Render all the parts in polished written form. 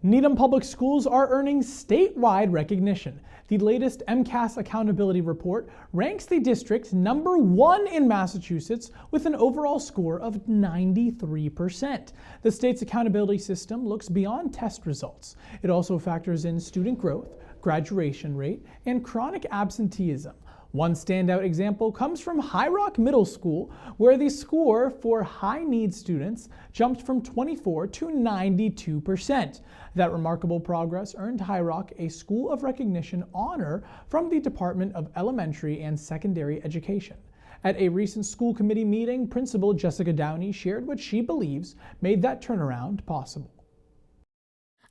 Needham Public Schools are earning statewide recognition. The latest MCAS accountability report ranks the district #1 in Massachusetts with an overall score of 93%. The state's accountability system looks beyond test results. It also factors in student growth, graduation rate, and chronic absenteeism. One standout example comes from High Rock Middle School, where the score for high-need students jumped from 24 to 92%. That remarkable progress earned High Rock a School of Recognition honor from the Department of Elementary and Secondary Education. At a recent school committee meeting, Principal Jessica Downey shared what she believes made that turnaround possible.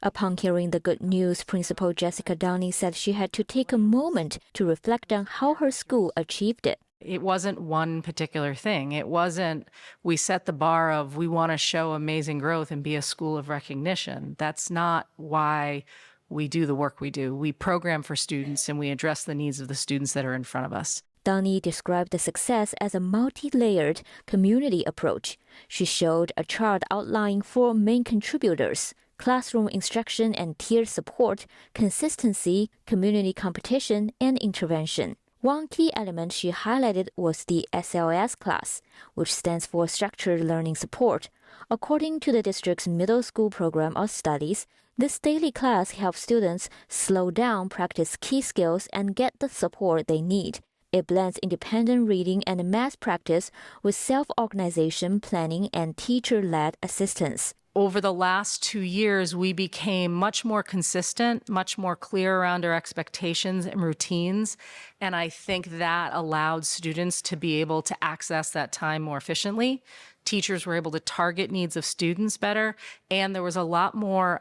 Upon hearing the good news, Principal Jessica Downey said she had to take a moment to reflect on how her school achieved it. It wasn't one particular thing. It wasn't, we set the bar of we want to show amazing growth and be a school of recognition. That's not why we do the work we do. We program for students and we address the needs of the students that are in front of us. Downey described the success as a multi-layered community approach. She showed a chart outlining 4 main contributors: classroom instruction and tiered support, consistency, community competition, and intervention. One key element she highlighted was the SLS class, which stands for Structured Learning Support. According to the district's middle school program of studies, this daily class helps students slow down, practice key skills, and get the support they need. It blends independent reading and math practice with self-organization, planning, and teacher-led assistance. Over the last 2 years, we became much more consistent, much more clear around our expectations and routines. And I think that allowed students to be able to access that time more efficiently. Teachers were able to target needs of students better. And there was a lot more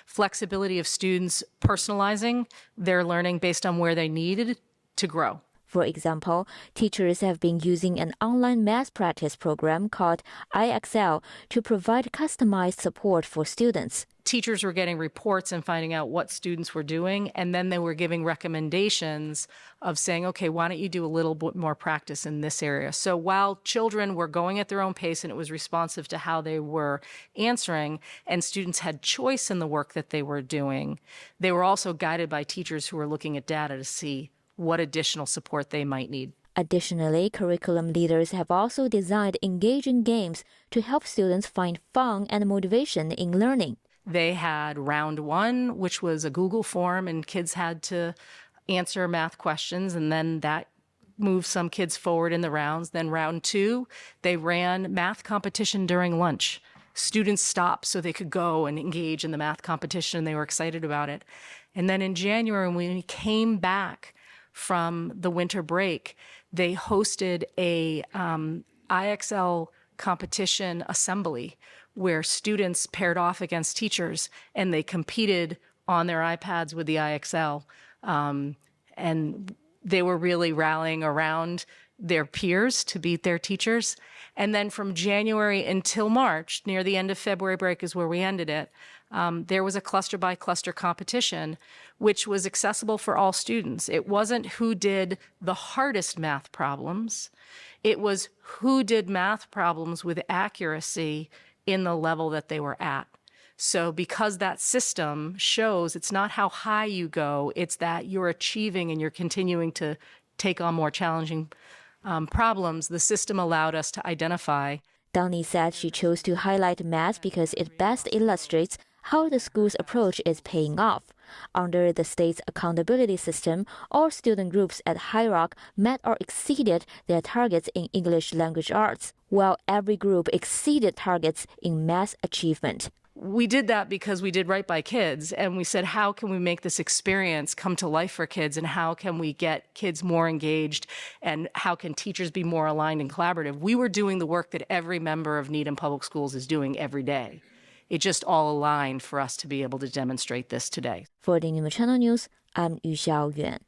flexibility of students personalizing their learning based on where they needed to grow. For example, teachers have been using an online math practice program called IXL to provide customized support for students. Teachers were getting reports and finding out what students were doing, and then they were giving recommendations of saying, okay, why don't you do a little bit more practice in this area? So while children were going at their own pace and it was responsive to how they were answering, and students had choice in the work that they were doing, they were also guided by teachers who were looking at data to see what additional support they might need. Additionally, curriculum leaders have also designed engaging games to help students find fun and motivation in learning. They had round 1, which was a Google form, and kids had to answer math questions, and then that moved some kids forward in the rounds. Then round 2, they ran math competition during lunch. Students stopped so they could go and engage in the math competition, and they were excited about it. And then in January, when we came back from the winter break, they hosted a IXL competition assembly where students paired off against teachers and they competed on their iPads with the IXL. And they were really rallying around their peers to beat their teachers. And then from January until March, near the end of February break is where we ended it, there was a cluster-by-cluster competition, which was accessible for all students. It wasn't who did the hardest math problems. It was who did math problems with accuracy in the level that they were at. So because that system shows it's not how high you go, it's that you're achieving and you're continuing to take on more challenging problems, the system allowed us to identify. Downey said she chose to highlight math because it best illustrates how the school's approach is paying off. Under the state's accountability system, all student groups at High Rock met or exceeded their targets in English language arts, while every group exceeded targets in math achievement. We did that because we did right by kids, and we said, how can we make this experience come to life for kids, and how can we get kids more engaged, and how can teachers be more aligned and collaborative? We were doing the work that every member of Needham Public Schools is doing every day. It just all aligned for us to be able to demonstrate this today. For the Needham Channel News, I'm Yu Xiaoyuan.